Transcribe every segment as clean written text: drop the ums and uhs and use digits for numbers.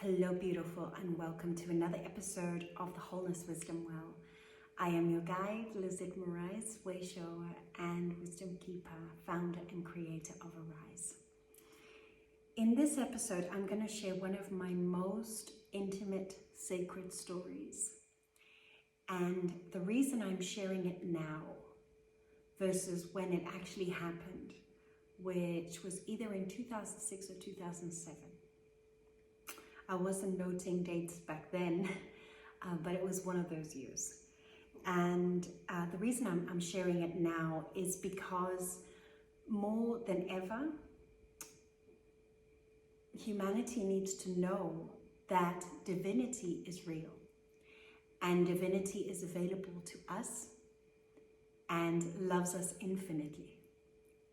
Hello, beautiful, and welcome to another episode of the Wholeness Wisdom Well. I am your guide, Lizette Moraes, way shower and wisdom keeper, founder and creator of Arise. In this episode, I'm going to share one of my most intimate, sacred stories. And the reason I'm sharing it now versus when it actually happened, which was either in 2006 or 2007. I wasn't noting dates back then, but it was one of those years. And the reason I'm sharing it now is because more than ever, humanity needs to know that divinity is real and divinity is available to us and loves us infinitely.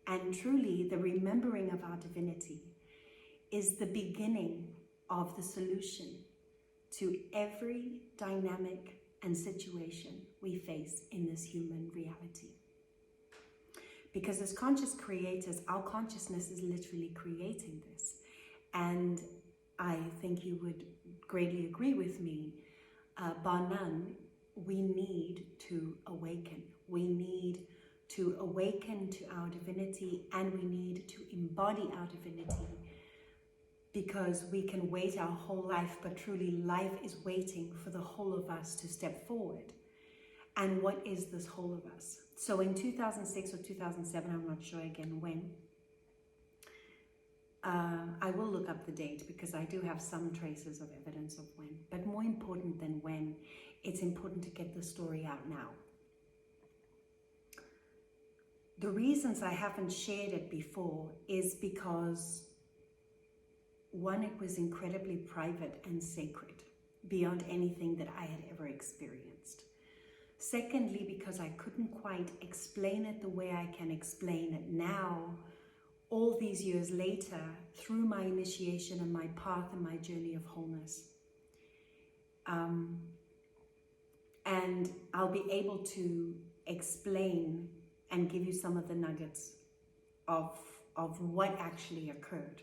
And truly, the remembering of our divinity is the beginning of the solution to every dynamic and situation we face in this human reality. Because as conscious creators, our consciousness is literally creating this. And I think you would greatly agree with me, bar none, we need to awaken. We need to awaken to our divinity, and we need to embody our divinity. Because we can wait our whole life, but truly life is waiting for the whole of us to step forward. And what is this whole of us? So in 2006 or 2007, I'm not sure again when, I will look up the date because I do have some traces of evidence of when. But more important than when, it's important to get the story out now. The reasons I haven't shared it before is because one, it was incredibly private and sacred, beyond anything that I had ever experienced. Secondly, because I couldn't quite explain it the way I can explain it now, all these years later, through my initiation and my path and my journey of wholeness. And I'll be able to explain and give you some of the nuggets of what actually occurred.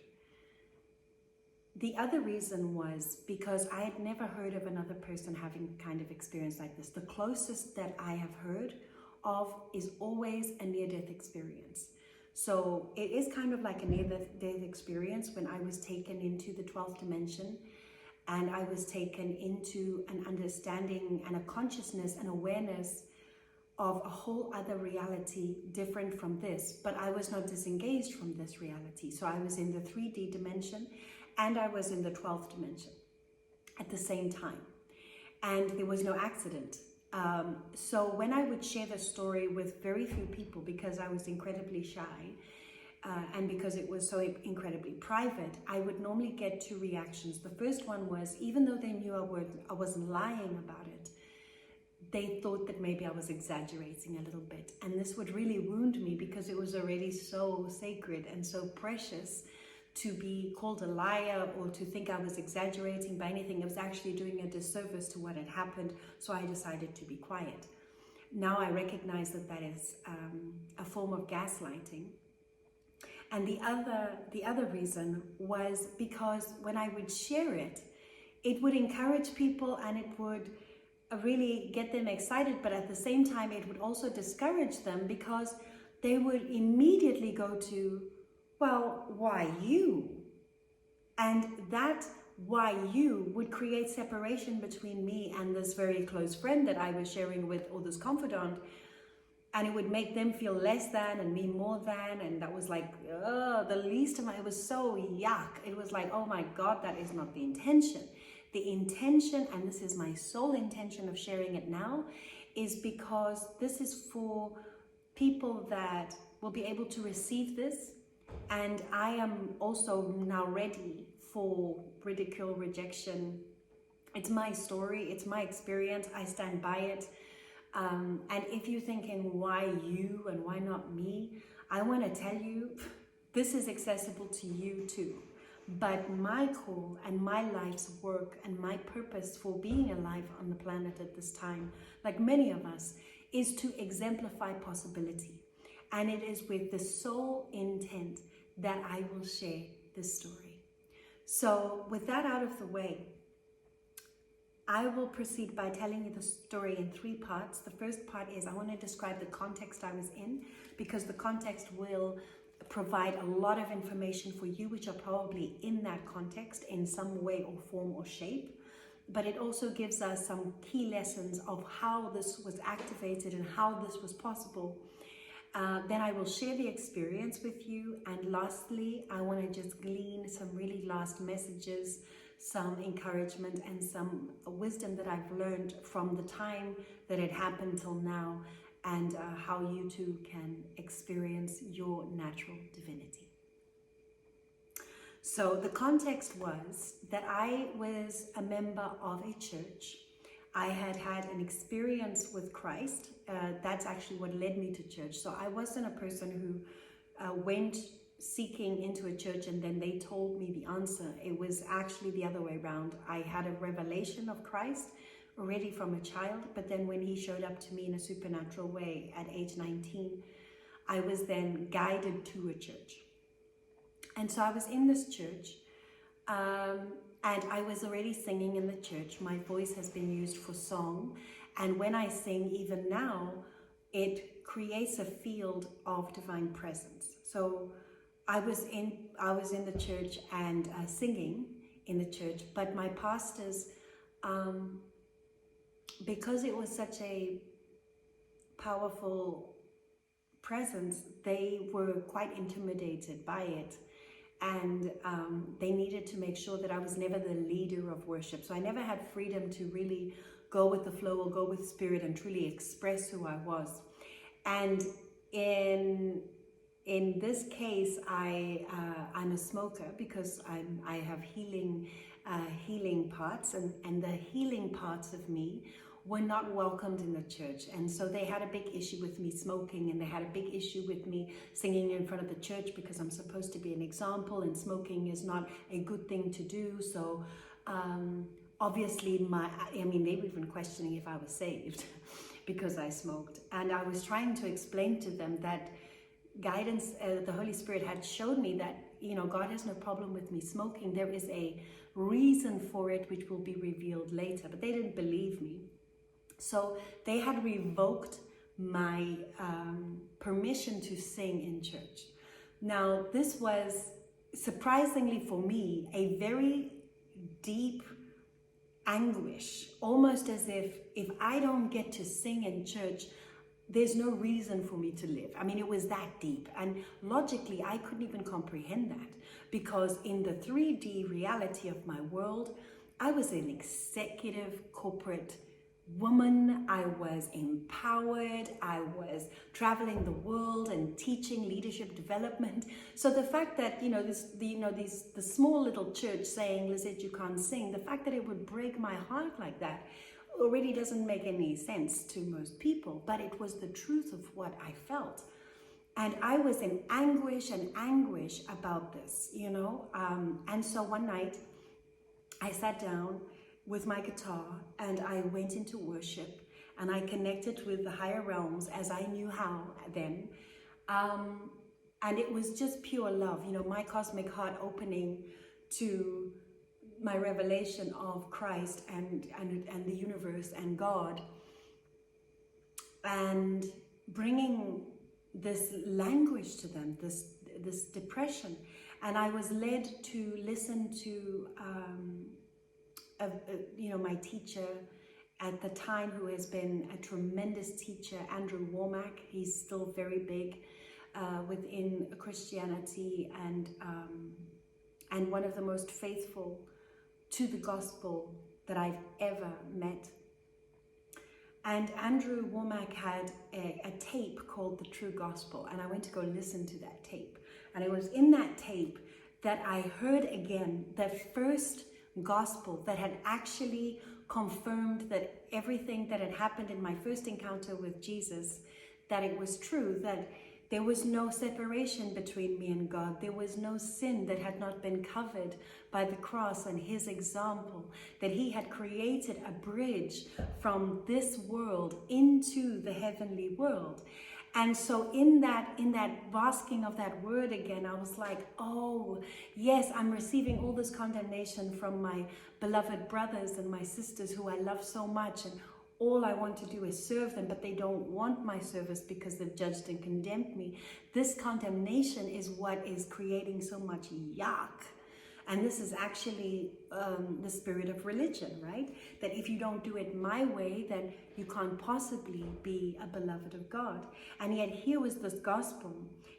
The other reason was because I had never heard of another person having kind of experience like this. The closest that I have heard of is always a near-death experience. So it is kind of like a near-death experience when I was taken into the 12th dimension, and I was taken into an understanding and a consciousness and awareness of a whole other reality different from this. But I was not disengaged from this reality. So I was in the 3D dimension, and I was in the 12th dimension at the same time. And there was no accident. So when I would share the story with very few people, because I was incredibly shy, and because it was so incredibly private, I would normally get two reactions. The first one was, even though they knew I wasn't lying about it, they thought that maybe I was exaggerating a little bit. And this would really wound me because it was already so sacred and so precious to be called a liar or to think I was exaggerating by anything. It was actually doing a disservice to what had happened, so I decided to be quiet. Now I recognize that that is a form of gaslighting. And the other reason was because when I would share it, it would encourage people and it would really get them excited, but at the same time it would also discourage them because they would immediately go to, well, why you? And that why you would create separation between me and this very close friend that I was sharing with, or this confidant, and it would make them feel less than and me more than, and that was like, the least of my, it was so yuck. It was like, oh my God, that is not the intention. The intention, and this is my sole intention of sharing it now, is because this is for people that will be able to receive this. And I am also now ready for ridicule, rejection. It's my story, it's my experience, I stand by it. And if you're thinking, why you and why not me? I want to tell you, this is accessible to you too. But my call and my life's work and my purpose for being alive on the planet at this time, like many of us, is to exemplify possibility. And it is with the sole intent that I will share this story. So with that out of the way, I will proceed by telling you the story in 3 parts. The first part is I want to describe the context I was in, because the context will provide a lot of information for you which are probably in that context in some way or form or shape. But it also gives us some key lessons of how this was activated and how this was possible. Then I will share the experience with you. And lastly, I want to just glean some really last messages, some encouragement and some wisdom that I've learned from the time that it happened till now, and how you too can experience your natural divinity. So the context was that I was a member of a church. I had had an experience with Christ. That's actually what led me to church. So I wasn't a person who went seeking into a church and then they told me the answer. It was actually the other way around. I had a revelation of Christ already from a child, but then when he showed up to me in a supernatural way at age 19, I was then guided to a church. And so I was in this church, and I was already singing in the church. My voice has been used for song, and when I sing, even now, it creates a field of divine presence. So I was in the church and singing in the church, but my pastors, because it was such a powerful presence, they were quite intimidated by it. And they needed to make sure that I was never the leader of worship. So I never had freedom to really go with the flow or go with spirit and truly express who I was. And in this case, I'm a smoker because I have healing parts, and the healing parts of me were not welcomed in the church. And so they had a big issue with me smoking, and they had a big issue with me singing in front of the church because I'm supposed to be an example and smoking is not a good thing to do. So obviously they were even questioning if I was saved because I smoked. And I was trying to explain to them that guidance, the Holy Spirit had showed me that, God has no problem with me smoking. There is a reason for it which will be revealed later, but they didn't believe me. So they had revoked my permission to sing in church. Now, this was surprisingly for me a very deep anguish, almost as if I don't get to sing in church, there's no reason for me to live. I mean, it was that deep. And logically, I couldn't even comprehend that, because in the 3D reality of my world, I was an executive corporate woman. I was empowered. I was traveling the world and teaching leadership development. So the fact that, the small little church saying, Lizette, you can't sing, the fact that it would break my heart like that already doesn't make any sense to most people, but it was the truth of what I felt. And I was in anguish about this, and so one night I sat down with my guitar and I went into worship, and I connected with the higher realms as I knew how then. And it was just pure love, my cosmic heart opening to my revelation of Christ and the universe and God, and bringing this language to them, this depression. And I was led to listen to my teacher at the time, who has been a tremendous teacher, Andrew Womack. He's still very big within Christianity, and one of the most faithful to the gospel that I've ever met. And Andrew Womack had a tape called The True Gospel, and I went to go listen to that tape. And it was in that tape that I heard again the first gospel that had actually confirmed that everything that had happened in my first encounter with Jesus, that it was true, that there was no separation between me and God. There was no sin that had not been covered by the cross and his example, that he had created a bridge from this world into the heavenly world. And so in that basking of that word again, I was like, oh, yes, I'm receiving all this condemnation from my beloved brothers and my sisters who I love so much. And all I want to do is serve them, but they don't want my service because they've judged and condemned me. This condemnation is what is creating so much yuck. And this is actually the spirit of religion, right? That if you don't do it my way, then you can't possibly be a beloved of God. And yet here was this gospel.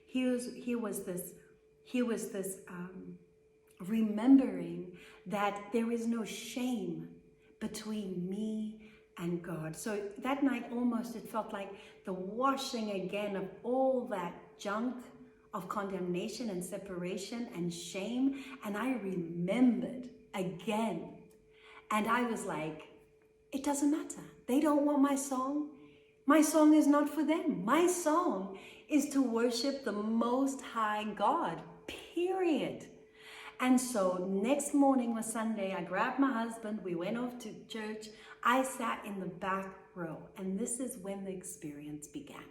Here was this remembering that there is no shame between me and God. So that night almost it felt like the washing again of all that junk of condemnation and separation and shame. And I remembered again. And I was like, it doesn't matter. They don't want my song. My song is not for them. My song is to worship the Most High God, period. And so next morning was Sunday. I grabbed my husband. We went off to church. I sat in the back row. And this is when the experience began.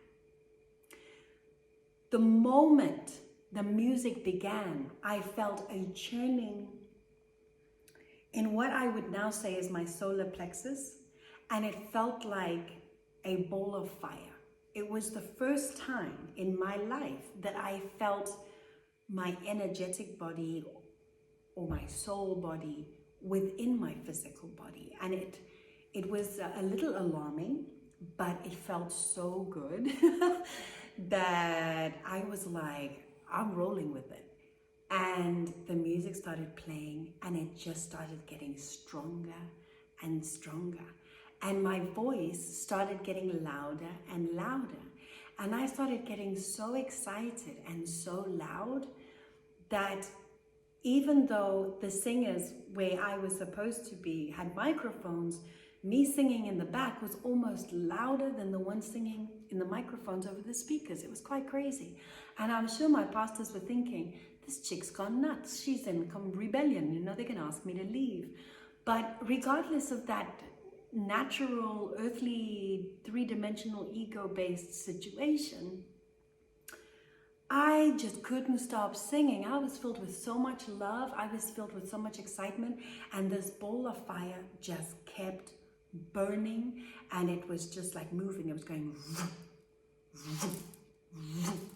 The moment the music began, I felt a churning in what I would now say is my solar plexus, and it felt like a ball of fire. It was the first time in my life that I felt my energetic body or my soul body within my physical body. And it was a little alarming, but it felt so good that I was like, I'm rolling with it. And the music started playing and it just started getting stronger and stronger. And my voice started getting louder and louder. And I started getting so excited and so loud that even though the singers where I was supposed to be had microphones, me singing in the back was almost louder than the one singing in the microphones over the speakers. It was quite crazy. And I'm sure my pastors were thinking, this chick's gone nuts. She's in rebellion. You know, they're going to ask me to leave. But regardless of that natural, earthly, three-dimensional, ego-based situation, I just couldn't stop singing. I was filled with so much love. I was filled with so much excitement. And this ball of fire just kept burning, and it was just like moving. It was going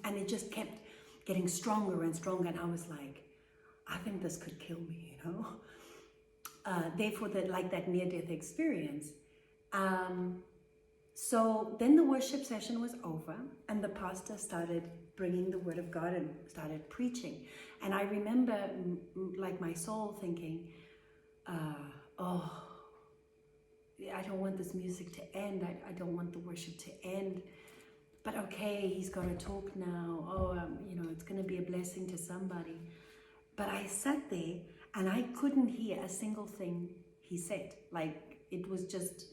and it just kept getting stronger and stronger, and I was like, I think this could kill me, you know. Therefore, that near-death experience. So then the worship session was over, and the pastor started bringing the word of God and started preaching. And I remember like my soul thinking, oh, I don't want this music to end. I don't want the worship to end. But okay, he's got to talk now. Oh, you know, it's going to be a blessing to somebody. But I sat there and I couldn't hear a single thing he said. Like, it was just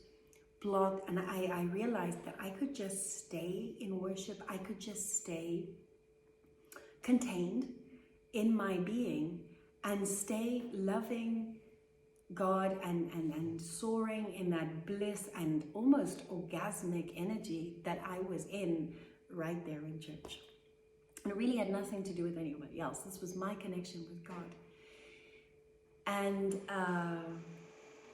blocked. And I realized that I could just stay in worship. I could just stay contained in my being and stay loving God and soaring in that bliss and almost orgasmic energy that I was in right there in church. And it really had nothing to do with anybody else. This was my connection with God. And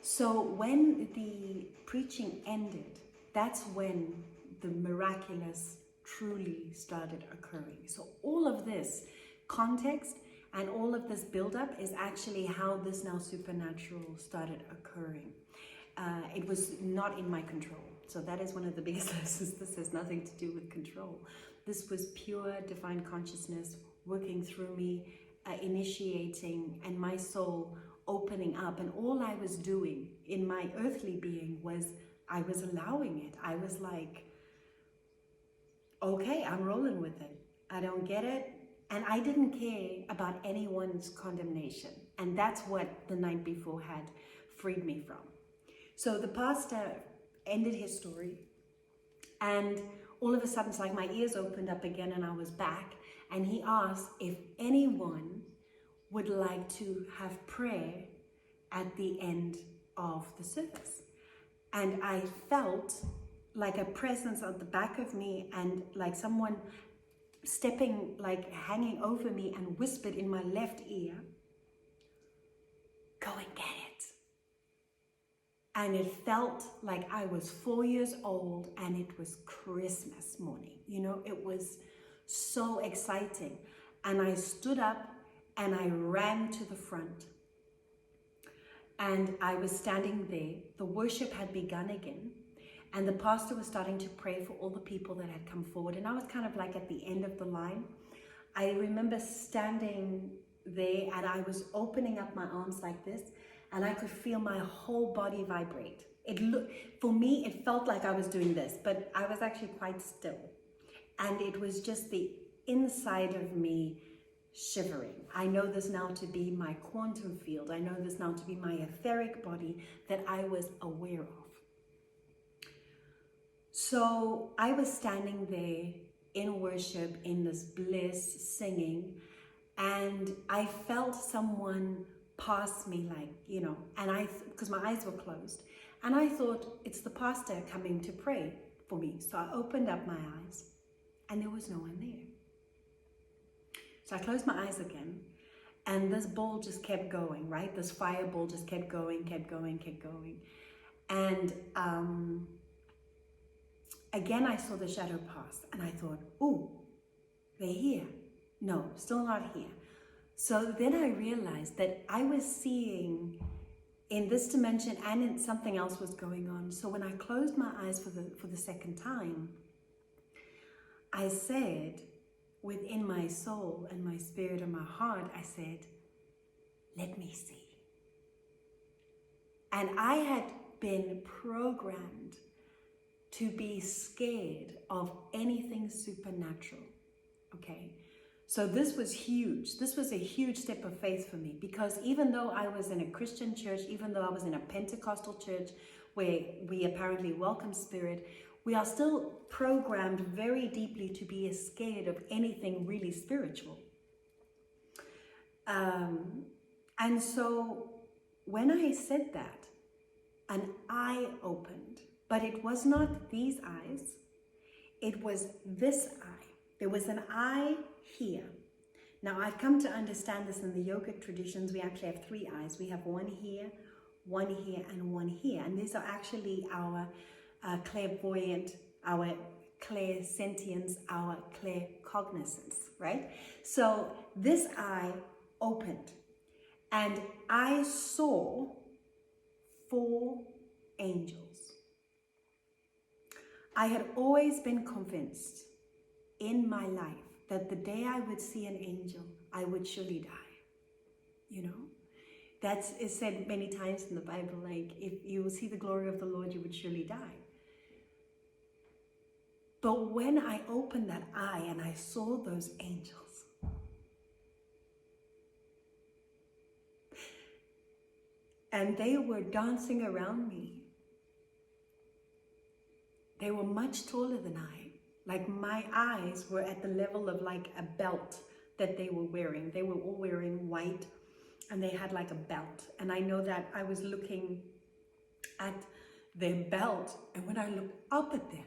so when the preaching ended, that's when the miraculous truly started occurring. So all of this context and all of this build-up is actually how this now supernatural started occurring. It was not in my control. So that is one of the biggest lessons. This has nothing to do with control. This was pure divine consciousness working through me, initiating, and my soul opening up. And all I was doing in my earthly being was I was allowing it. I was like, okay, I'm rolling with it. I don't get it. And I didn't care about anyone's condemnation. And that's what the night before had freed me from. So the pastor ended his story. And all of a sudden, it's like my ears opened up again and I was back. And he asked if anyone would like to have prayer at the end of the service. And I felt like a presence at the back of me, and like someone stepping, like hanging over me, and whispered in my left ear, "Go and get it." And it felt like I was 4 years old and it was Christmas morning. You know, it was so exciting. And I stood up and I ran to the front. And I was standing there. The worship had begun again. And the pastor was starting to pray for all the people that had come forward. And I was kind of like at the end of the line. I remember standing there and I was opening up my arms like this, and I could feel my whole body vibrate. For me, it felt like I was doing this, but I was actually quite still. And it was just the inside of me shivering. I know this now to be my quantum field. I know this now to be my etheric body that I was aware of. So I was standing there in worship, in this bliss, singing, and I felt someone pass me, like, you know, and because my eyes were closed, and I thought it's the pastor coming to pray for me. So I opened up my eyes and there was no one there. So I closed my eyes again, and this ball just kept going, right? This fireball just kept going, kept going, kept going. And again, I saw the shadow pass, and I thought, "Ooh, they're here." No, still not here. So then I realized that I was seeing in this dimension, and something else was going on. So when I closed my eyes for the second time, I said, within my soul and my spirit and my heart, I said, "Let me see." And I had been programmed to be scared of anything supernatural, okay? So this was huge. This was a huge step of faith for me, because even though I was in a Christian church, even though I was in a Pentecostal church where we apparently welcome spirit, we are still programmed very deeply to be scared of anything really spiritual. And so when I said that, an eye opened, but it was not these eyes, it was this eye. There was an eye here. Now I've come to understand this in the yogic traditions. We actually have 3 eyes. We have one here, and one here. And these are actually our clairvoyant, our clairsentience, our claircognizance, right? So this eye opened, and I saw 4 angels. I had always been convinced in my life that the day I would see an angel, I would surely die. You know, that's is said many times in the Bible, like, if you will see the glory of the Lord, you would surely die. But when I opened that eye and I saw those angels, and they were dancing around me, they were much taller than I. Like, my eyes were at the level of like a belt that they were wearing. They were all wearing white, and they had like a belt. And I know that I was looking at their belt, and when I looked up at them,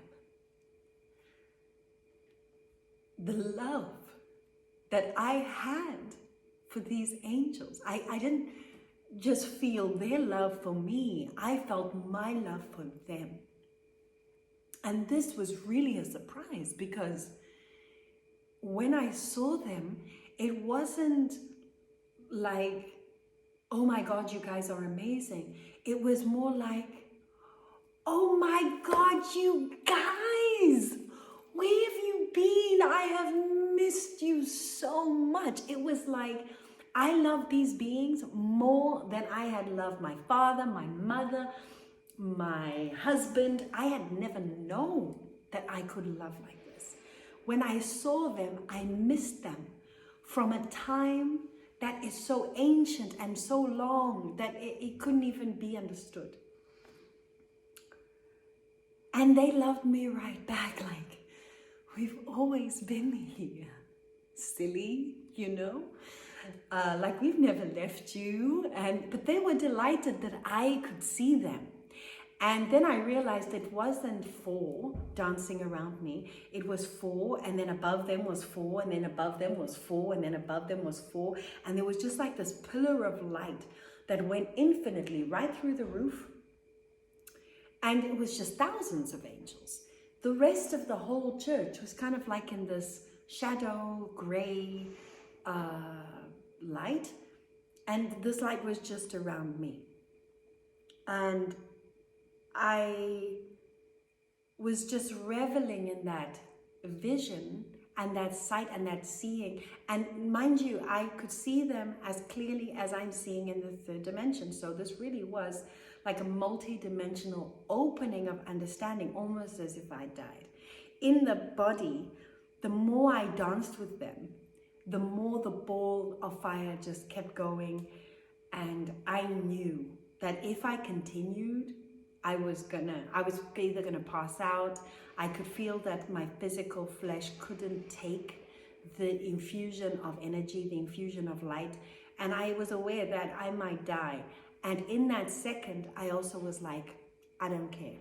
the love that I had for these angels, I didn't just feel their love for me, I felt my love for them. And this was really a surprise, because when I saw them, it wasn't like, "Oh my God, you guys are amazing." It was more like, "Oh my God, you guys, where have you been? I have missed you so much." It was like, I loved these beings more than I had loved my father, my mother, my husband. I had never known that I could love like this. When I saw them, I missed them from a time that is so ancient and so long that it couldn't even be understood. And they loved me right back, like, "We've always been here, silly, you know? Like, we've never left you." But they were delighted that I could see them. And then I realized it wasn't 4 dancing around me. It was 4, and then above them was 4, and then above them was 4, and then above them was 4. And there was just like this pillar of light that went infinitely right through the roof. And it was just thousands of angels. The rest of the whole church was kind of like in this shadow, gray light. And this light was just around me. And I was just reveling in that vision and that sight and that seeing. And mind you, I could see them as clearly as I'm seeing in the 3rd dimension. So this really was like a multi-dimensional opening of understanding, almost as if I died. In the body, the more I danced with them, the more the ball of fire just kept going. And I knew that if I continued, I was either gonna pass out. I could feel that my physical flesh couldn't take the infusion of energy, the infusion of light. And I was aware that I might die. And in that second, I also was like, I don't care.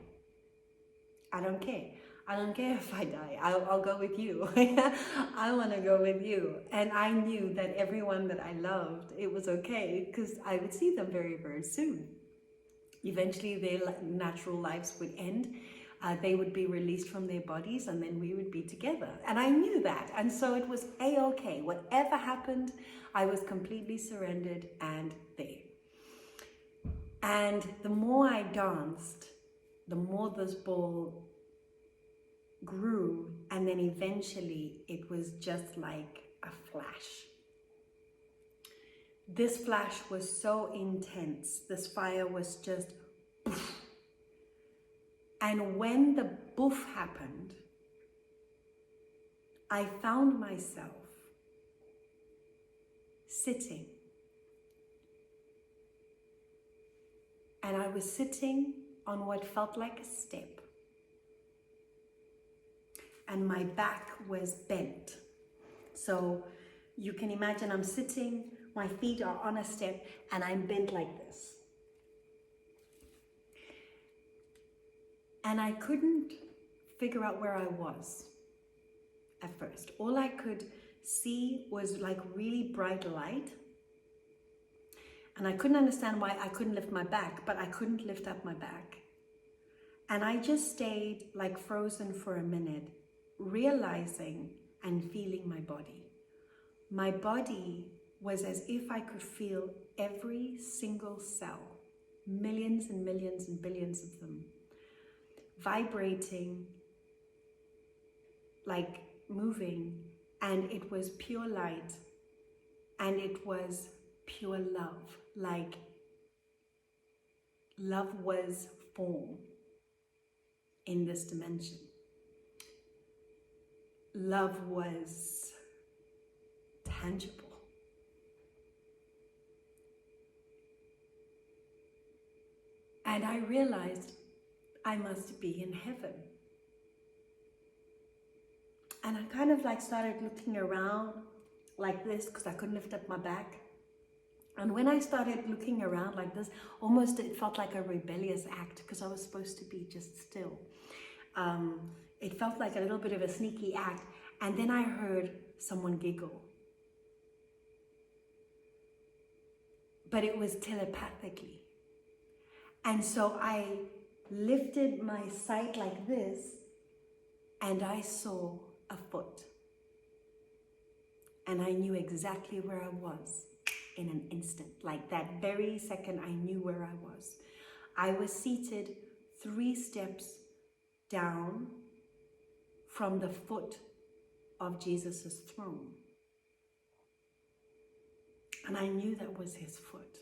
I don't care. I don't care if I die. I'll go with you. I want to go with you. And I knew that everyone that I loved, it was okay because I would see them very, very soon. Eventually, their natural lives would end. They would be released from their bodies, and then we would be together. And I knew that. And so it was a-okay. Whatever happened, I was completely surrendered and there. And the more I danced, the more this ball grew, and then eventually it was just like a flash. This flash was so intense. This fire was just poof. And when the boof happened, I found myself sitting. And I was sitting on what felt like a step. And my back was bent. So you can imagine I'm sitting, my feet are on a step, and I'm bent like this. And I couldn't figure out where I was at first. All I could see was like really bright light. And I couldn't understand why I couldn't lift my back, but I couldn't lift up my back. And I just stayed like frozen for a minute, realizing and feeling my body. My body was as if I could feel every single cell, millions and millions and billions of them, vibrating, like moving, and it was pure light, and it was pure love, like love was form in this dimension. Love was tangible. And I realized I must be in heaven. And I kind of like started looking around like this because I couldn't lift up my back. And when I started looking around like this, almost it felt like a rebellious act because I was supposed to be just still. It felt like a little bit of a sneaky act. And then I heard someone giggle. But it was telepathically. And so I lifted my sight like this, and I saw a foot. And I knew exactly where I was in an instant. Like that very second, I knew where I was. I was seated 3 steps down from the foot of Jesus's throne. And I knew that was his foot.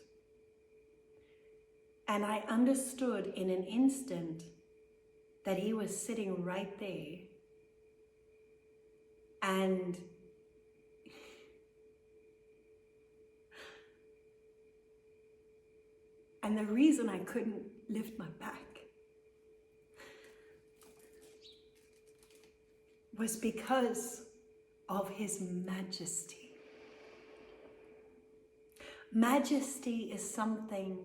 And I understood in an instant that he was sitting right there. And the reason I couldn't lift my back was because of his majesty. Majesty is something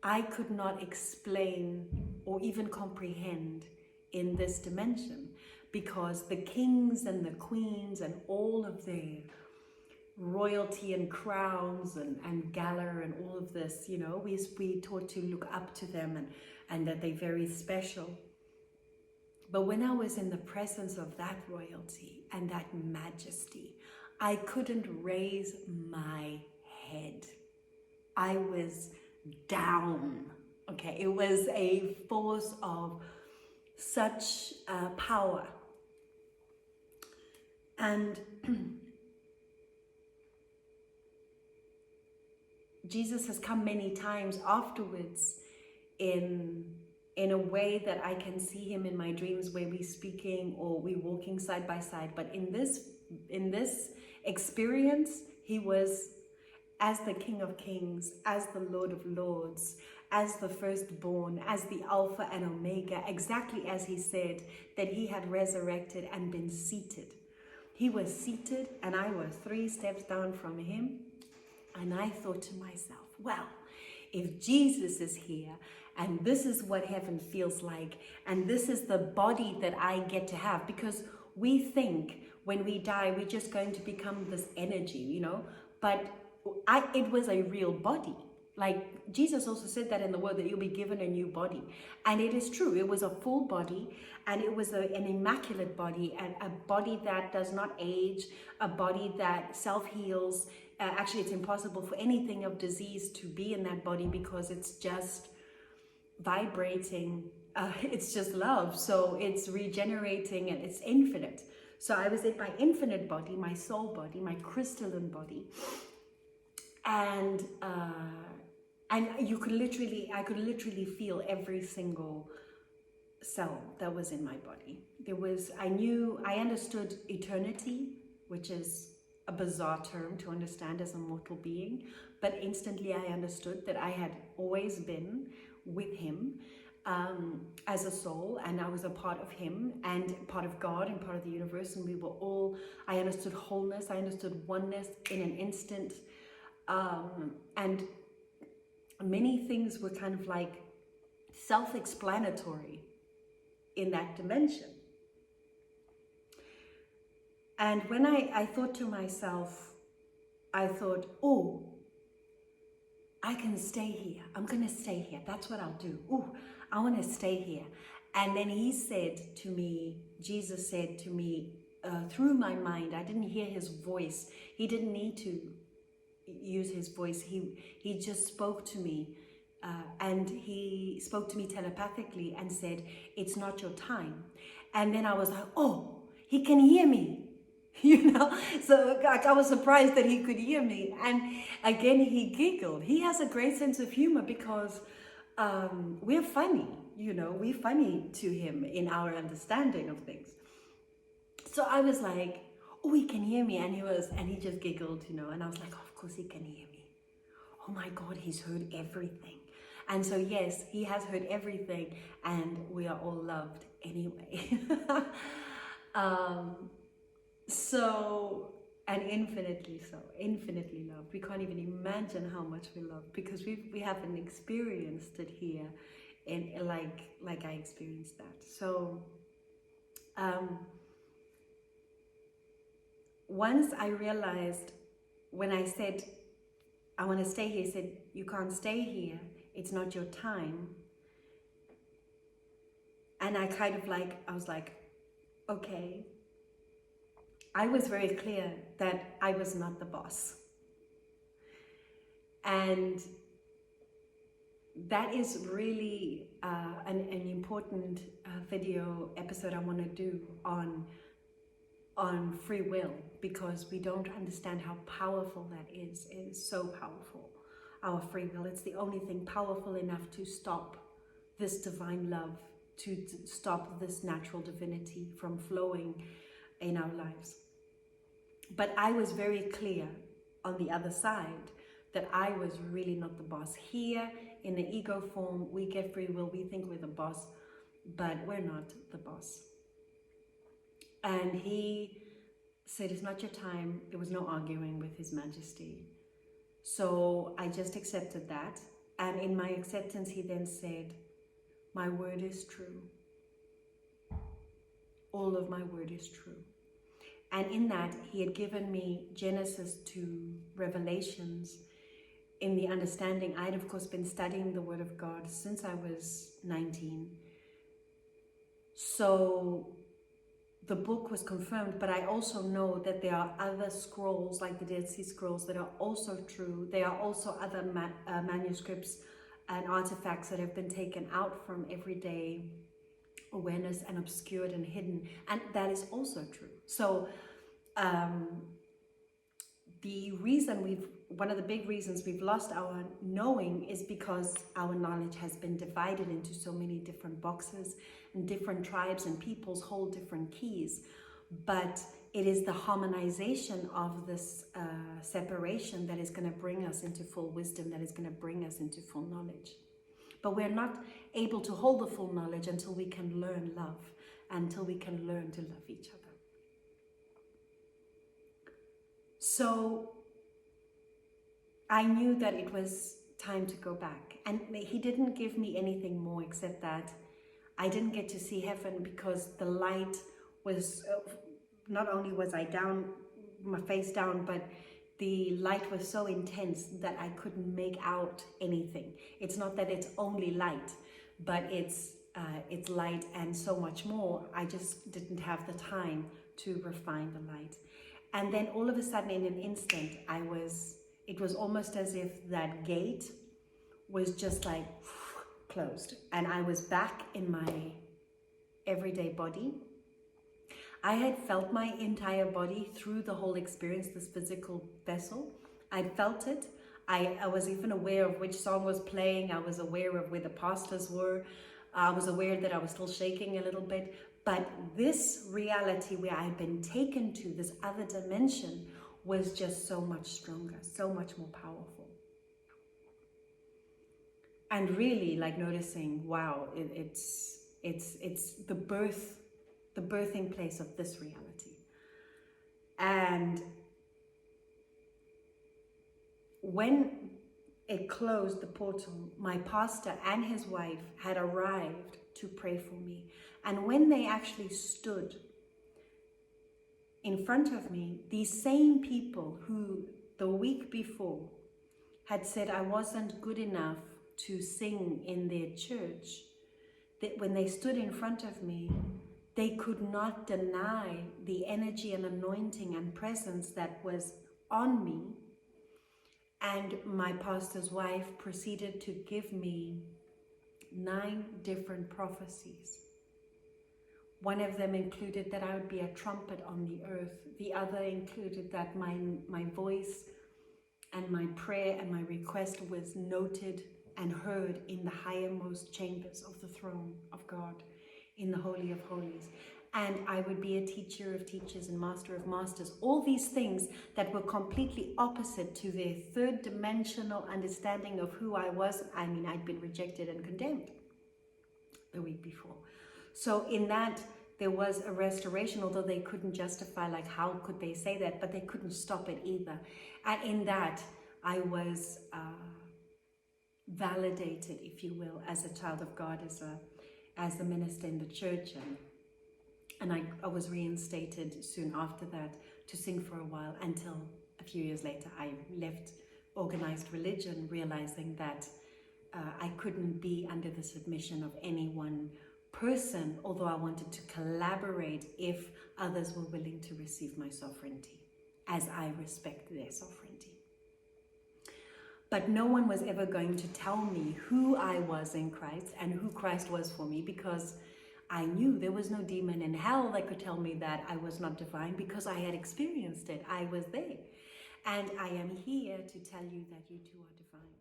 I could not explain or even comprehend in this dimension, because the kings and the queens and all of their royalty and crowns and gala and all of this, you know, we taught to look up to them and that they're very special. But when I was in the presence of that royalty and that majesty, I couldn't raise my head. I was down. Okay, it was a force of such power. And Jesus has come many times afterwards in a way that I can see him in my dreams, where we're speaking or we're walking side by side. But in this experience, he was as the King of Kings, as the Lord of Lords, as the firstborn, as the Alpha and Omega, exactly as he said that he had resurrected and been seated. He was seated and I was 3 steps down from him. And I thought to myself, well, if Jesus is here and this is what heaven feels like, and this is the body that I get to have, because we think when we die, we're just going to become this energy, you know, but it was a real body. Like Jesus also said that in the word, that you'll be given a new body. And it is true. It was a full body, and it was an immaculate body, and a body that does not age, a body that self-heals. Actually, it's impossible for anything of disease to be in that body, because it's just vibrating. It's just love. So it's regenerating and it's infinite. So I was in my infinite body, my soul body, my crystalline body. And I could literally feel every single cell that was in my body. I understood eternity, which is a bizarre term to understand as a mortal being, but instantly I understood that I had always been with him as a soul, and I was a part of him and part of God and part of the universe, and we were all, I understood wholeness, I understood oneness in an instant. And many things were kind of like self-explanatory in that dimension. And when I thought to myself, I thought, oh, I can stay here. I'm going to stay here. That's what I'll do. Oh, I want to stay here. And then he said to me, Jesus said to me, through my mind, I didn't hear his voice. He didn't need to use his voice. He just spoke to me, and he spoke to me telepathically and said, it's not your time. And then I was like, oh, he can hear me. You know, so like, I was surprised that he could hear me. And again, he giggled. He has a great sense of humor, because we're funny, you know, we're funny to him in our understanding of things. So I was like, oh, he can hear me. And he just giggled, you know, and I was like, oh, of course he can hear me. Oh my God, he's heard everything. And so, yes, he has heard everything, and we are all loved anyway. So, and infinitely loved. We can't even imagine how much we love, because we haven't experienced it here, in like I experienced that. So, once I realized, when I said I want to stay here, he said, you can't stay here. It's not your time. And I was like, okay. I was very clear that I was not the boss. And that is really an important video episode I want to do on free will, because we don't understand how powerful that is. It is so powerful, our free will. It's the only thing powerful enough to stop this divine love, to stop this natural divinity from flowing in our lives. But I was very clear on the other side that I was really not the boss. Here in the ego form, we get free will, we think we're the boss, but we're not the boss. And he said, it's not your time. There was no arguing with His Majesty. So I just accepted that, And in my acceptance, he then said, my word is true. All of my word is true. And in that, he had given me Genesis to Revelations in the understanding. I'd, of course, been studying the Word of God since I was 19. So the book was confirmed, but I also know that there are other scrolls, like the Dead Sea Scrolls, that are also true. There are also other manuscripts and artifacts that have been taken out from everyday awareness and obscured and hidden, and that is also true. So one of the big reasons we've lost our knowing is because our knowledge has been divided into so many different boxes, and different tribes and peoples hold different keys. But it is the harmonization of this separation that is going to bring us into full wisdom, that is going to bring us into full knowledge. But we're not able to hold the full knowledge until we can learn love, until we can learn to love each other. So I knew that it was time to go back. And he didn't give me anything more except that I didn't get to see heaven because the light was, not only was I down, my face down, but the light was so intense that I couldn't make out anything. It's not that it's only light, but it's light and so much more. I just didn't have the time to refine the light. And then all of a sudden, in an instant, it was almost as if that gate was just like closed. And I was back in my everyday body. I had felt my entire body through the whole experience, this physical vessel. I felt it. I was even aware of which song was playing. I was aware of where the pastors were. I was aware that I was still shaking a little bit. But this reality where I'd been taken to, this other dimension, was just so much stronger, so much more powerful. And really like noticing, wow, it's the birthing place of this reality. And when it closed, the portal, my pastor and his wife had arrived to pray for me. And when they actually stood in front of me, these same people who the week before had said I wasn't good enough to sing in their church, that when they stood in front of me, they could not deny the energy and anointing and presence that was on me. And my pastor's wife proceeded to give me 9 different prophecies. One of them included that I would be a trumpet on the earth. The other included that my voice and my prayer and my request was noted and heard in the highermost chambers of the throne of God, in the Holy of Holies. And I would be a teacher of teachers and master of masters. All these things that were completely opposite to their third dimensional understanding of who I was. I mean, I'd been rejected and condemned the week before. So in that, there was a restoration, although they couldn't justify, like, how could they say that? But they couldn't stop it either. And in that, I was validated, if you will, as a child of God, as a minister in the church. And I was reinstated soon after that to sing for a while, until a few years later I left organized religion, realizing that I couldn't be under the submission of any one person, although I wanted to collaborate if others were willing to receive my sovereignty, as I respect their sovereignty. But no one was ever going to tell me who I was in Christ and who Christ was for me, because I knew there was no demon in hell that could tell me that I was not divine, because I had experienced it. I was there. And I am here to tell you that you too are divine.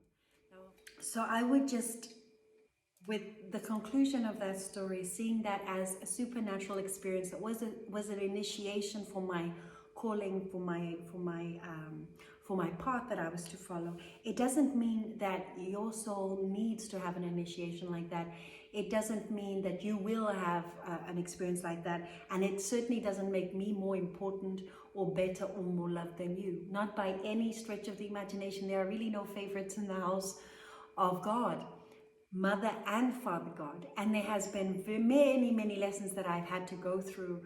So I would just, with the conclusion of that story, seeing that as a supernatural experience, that was an initiation for my calling, for my path that I was to follow. It doesn't mean that your soul needs to have an initiation like that. It doesn't mean that you will have an experience like that. And it certainly doesn't make me more important or better or more loved than you. Not by any stretch of the imagination. There are really no favorites in the house of God, Mother and Father God. And there has been many, many lessons that I've had to go through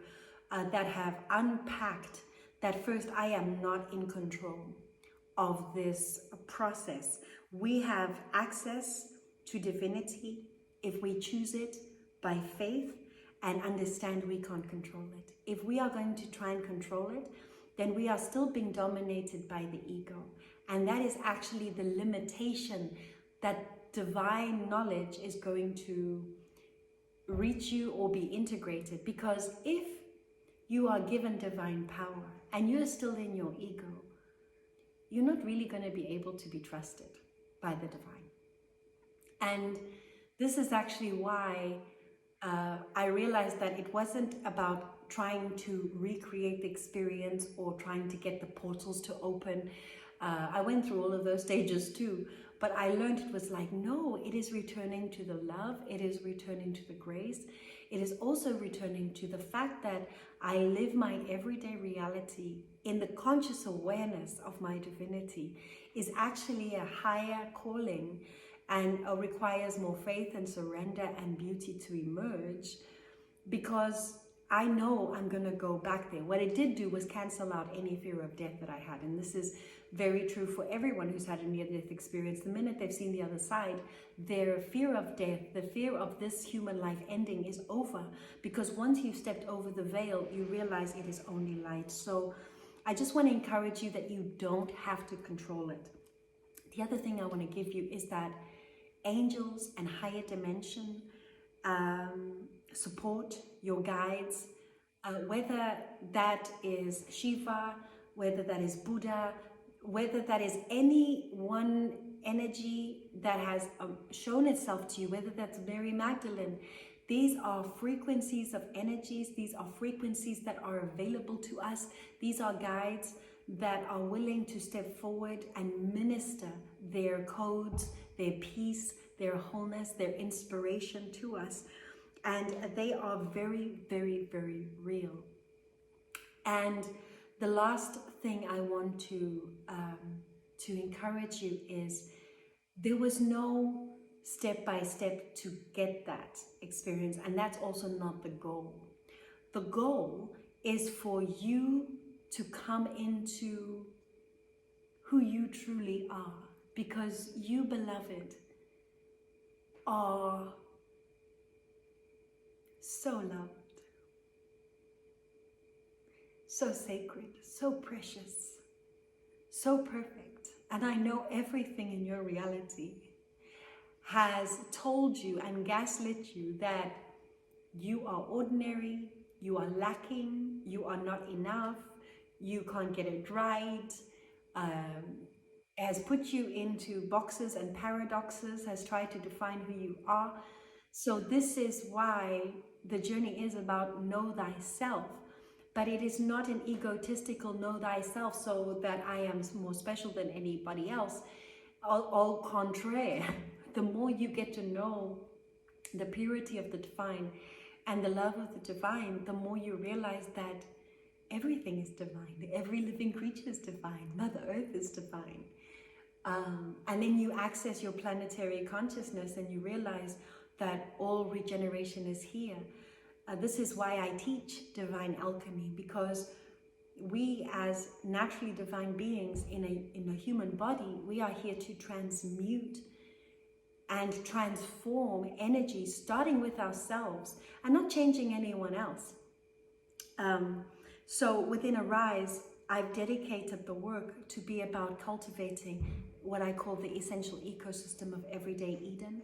that have unpacked that first, I am not in control of this process. We have access to divinity if we choose it by faith and understand we can't control it. If we are going to try and control it, then we are still being dominated by the ego. And that is actually the limitation that divine knowledge is going to reach you or be integrated. Because if you are given divine power and you're still in your ego, you're not really going to be able to be trusted by the divine. And this is actually why I realized that it wasn't about trying to recreate the experience or trying to get the portals to open. I went through all of those stages too, but I learned it was like, no, it is returning to the love, it is returning to the grace, it is also returning to the fact that I live my everyday reality in the conscious awareness of my divinity is actually a higher calling and requires more faith and surrender and beauty to emerge, because I know I'm going to go back there. What it did do was cancel out any fear of death that I had. And this is very true for everyone who's had a near-death experience. The minute they've seen the other side, their fear of death, the fear of this human life ending is over. Because once you've stepped over the veil, you realize it is only light. So I just want to encourage you that you don't have to control it. The other thing I want to give you is that angels and higher dimension support your guides, whether that is Shiva, whether that is Buddha, whether that is any one energy that has shown itself to you, whether that's Mary Magdalene. These are frequencies of energies. These are frequencies that are available to us. These are guides that are willing to step forward and minister their codes, their peace, their wholeness, their inspiration to us. And they are very, very, very real. And the last thing I want to encourage you is there was no step-by-step to get that experience, and that's also not the goal. The goal is for you to come into who you truly are, because you, beloved, are so loved, so sacred, so precious, so perfect. And I know everything in your reality has told you and gaslit you that you are ordinary, you are lacking, you are not enough, you can't get it right, has put you into boxes and paradoxes, has tried to define who you are. So this is why the journey is about know thyself, but it is not an egotistical know thyself so that I am more special than anybody else. Au contraire, the more you get to know the purity of the divine and the love of the divine, the more you realize that everything is divine. Every living creature is divine. Mother Earth is divine. And then you access your planetary consciousness and you realize that all regeneration is here. This is why I teach divine alchemy, because we as naturally divine beings in a human body, we are here to transmute and transform energy, starting with ourselves and not changing anyone else. So within Arise, I've dedicated the work to be about cultivating what I call the essential ecosystem of everyday Eden.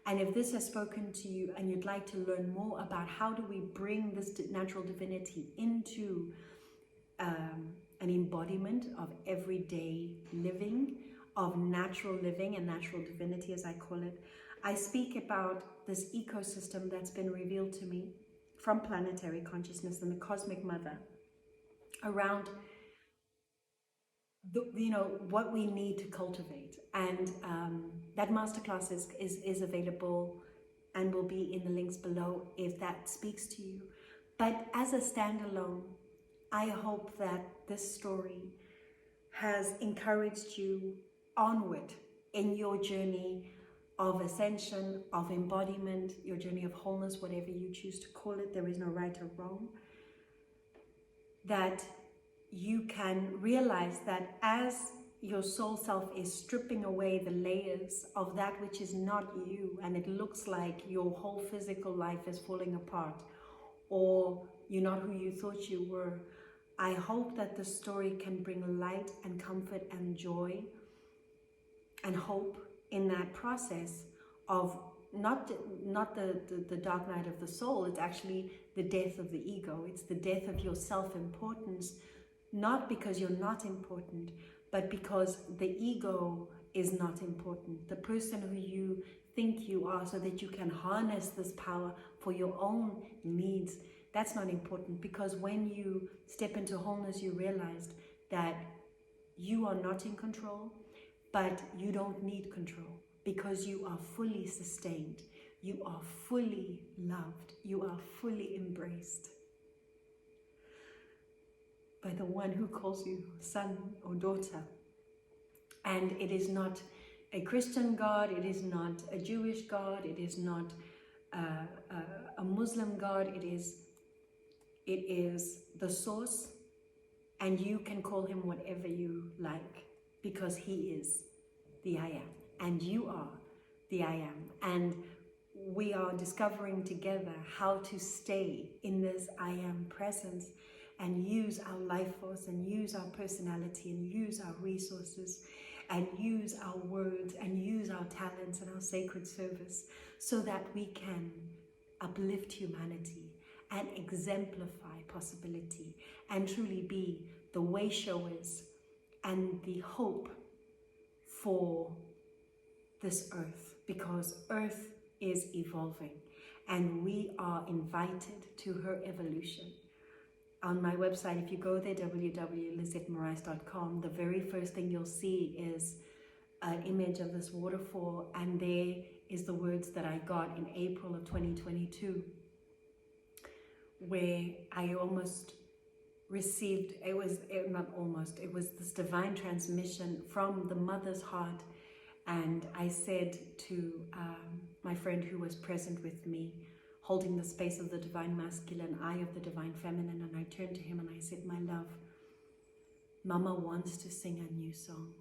And if this has spoken to you and you'd like to learn more about how do we bring this natural divinity into an embodiment of everyday living, of natural living and natural divinity, as I call it, I speak about this ecosystem that's been revealed to me from planetary consciousness and the cosmic mother around what we need to cultivate. And that masterclass is available and will be in the links below if that speaks to you. But as a standalone, I hope that this story has encouraged you onward in your journey of ascension, of embodiment, your journey of wholeness, whatever you choose to call it. There is no right or wrong. That you can realize that as your soul self is stripping away the layers of that which is not you, and it looks like your whole physical life is falling apart, or you're not who you thought you were, I hope that the story can bring light and comfort and joy and hope in that process of not the dark night of the soul. It's actually the death of the ego. It's the death of your self-importance, not because you're not important, but because the ego is not important. The person who you think you are, so that you can harness this power for your own needs, that's not important. Because when you step into wholeness, you realized that you are not in control, but you don't need control, because you are fully sustained, you are fully loved, you are fully embraced by the one who calls you son or daughter. And it is not a Christian God, it is not a Jewish God, it is not a Muslim God, it is the source, and you can call him whatever you like, because he is the I am, and you are the I am. And we are discovering together how to stay in this I am presence and use our life force and use our personality and use our resources and use our words and use our talents and our sacred service, so that we can uplift humanity and exemplify possibility and truly be the way showers and the hope for this earth, because earth is evolving and we are invited to her evolution. On my website, if you go there, www.lizettemorais.com, the very first thing you'll see is an image of this waterfall, and there is the words that I got in April of 2022, where I almost received, it was this divine transmission from the mother's heart. And I said to my friend who was present with me, holding the space of the divine masculine, I of the divine feminine, and I turned to him and I said, my love, Mama wants to sing a new song,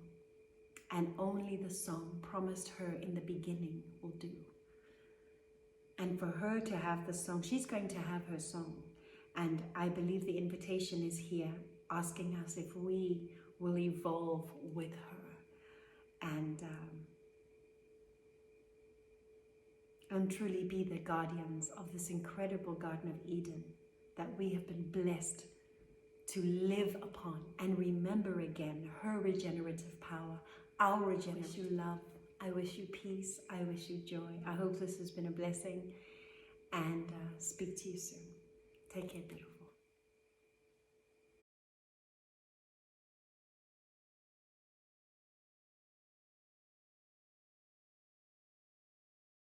and only the song promised her in the beginning will do. And for her to have the song, she's going to have her song. And I believe the invitation is here, asking us if we will evolve with her and truly be the guardians of this incredible Garden of Eden that we have been blessed to live upon and remember again her regenerative power, our regenerative. I wish you love, I wish you peace, I wish you joy. I hope this has been a blessing, and speak to you soon. Take care, beautiful.